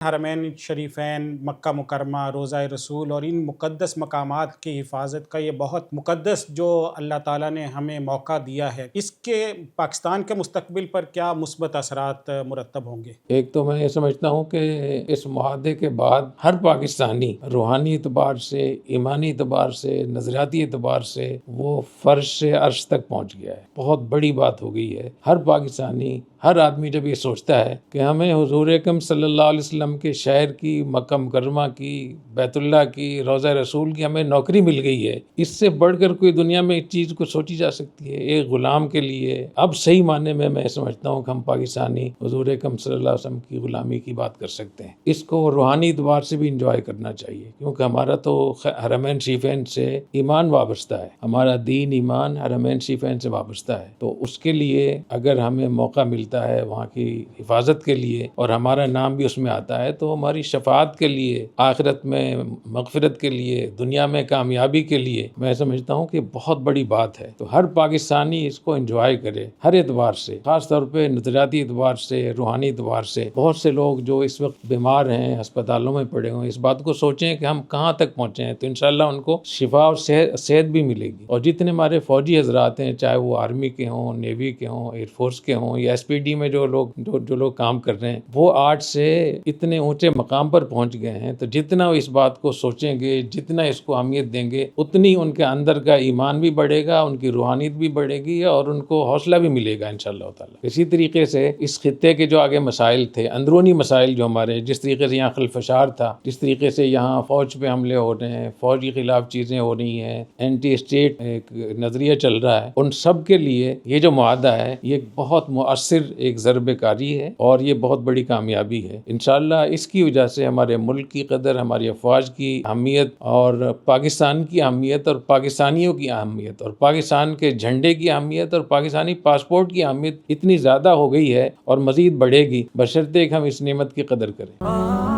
حرمین شریفین، مکہ مکرمہ، روضہ رسول اور ان مقدس مقامات کی حفاظت کا یہ بہت مقدس جو اللہ تعالیٰ نے ہمیں موقع دیا ہے، اس کے پاکستان کے مستقبل پر کیا مثبت اثرات مرتب ہوں گے؟ ایک تو میں یہ سمجھتا ہوں کہ اس معاہدے کے بعد ہر پاکستانی روحانی اعتبار سے، ایمانی اعتبار سے، نظریاتی اعتبار سے وہ فرش سے عرش تک پہنچ گیا ہے۔ بہت بڑی بات ہو گئی ہے۔ ہر پاکستانی، ہر آدمی جب یہ سوچتا ہے کہ ہمیں حضور اکرم صلی اللہ علیہ وسلم کے شہر کی، مکہ مکرمہ کی، بیت اللہ کی، روضہ رسول کی ہمیں نوکری مل گئی ہے، اس سے بڑھ کر کوئی دنیا میں ایک چیز کو سوچی جا سکتی ہے؟ ایک غلام کے لیے اب صحیح معنی میں سمجھتا ہوں کہ ہم پاکستانی حضور اکرم صلی اللہ علیہ وسلم کی غلامی کی بات کر سکتے ہیں۔ اس کو روحانی اعتبار سے بھی انجوائے کرنا چاہیے، کیونکہ ہمارا تو حرمین شریفین سے ایمان وابستہ ہے، ہمارا دین ایمان حرمین شریفین سے وابستہ ہے، تو اس کے لیے اگر ہمیں موقع ملتا ہے وہاں کی حفاظت کے لیے اور ہمارا نام بھی اس میں آتا ہے، تو ہماری شفاعت کے لیے، آخرت میں مغفرت کے لیے، دنیا میں کامیابی کے لیے میں سمجھتا ہوں کہ بہت بڑی بات ہے۔ تو ہر پاکستانی اس کو انجوائے کرے ہر اعتبار سے، خاص طور پہ نظریاتی اعتبار سے، روحانی اعتبار سے۔ بہت سے لوگ جو اس وقت بیمار ہیں، ہسپتالوں میں پڑے ہوئے، اس بات کو سوچیں کہ ہم کہاں تک پہنچے ہیں، تو انشاءاللہ ان کو شفا اور صحت بھی ملے گی۔ اور جتنے ہمارے فوجی حضرات ہیں، چاہے وہ آرمی کے ہوں، نیوی کے ہوں، ایئر فورس کے ہوں، یا SPD میں جو لوگ کام کر رہے ہیں، وہ آج سے اتنے اونچے مقام پر پہنچ گئے ہیں، تو جتنا اس بات کو سوچیں گے، جتنا اس کو اہمیت دیں گے، اتنی ان کے اندر کا ایمان بھی بڑھے گا، ان کی روحانیت بھی بڑھے گی اور ان کو حوصلہ بھی ملے گا انشاءاللہ تعالی۔ اسی طریقے سے اس خطے کے جو آگے مسائل تھے، اندرونی مسائل جو ہمارے، جس طریقے سے یہاں خلفشار تھا، جس طریقے سے یہاں فوج پہ حملے ہو رہے ہیں، فوج کے خلاف چیزیں ہو رہی ہیں، اینٹی اسٹیٹ ایک نظریہ چل رہا ہے، ان سب کے لیے یہ جو معاہدہ ہے یہ بہت مؤثر ایک ضرب کاری ہے اور یہ بہت بڑی کامیابی ہے۔ انشاءاللہ اس کی وجہ سے ہمارے ملک کی قدر، ہماری افواج کی اہمیت اور پاکستان کی اہمیت اور پاکستانیوں کی اہمیت اور پاکستان کے جھنڈے کی اہمیت اور پاکستانی پاسپورٹ کی اہمیت اتنی زیادہ ہو گئی ہے اور مزید بڑھے گی، بشرطے کہ ہم اس نعمت کی قدر کریں۔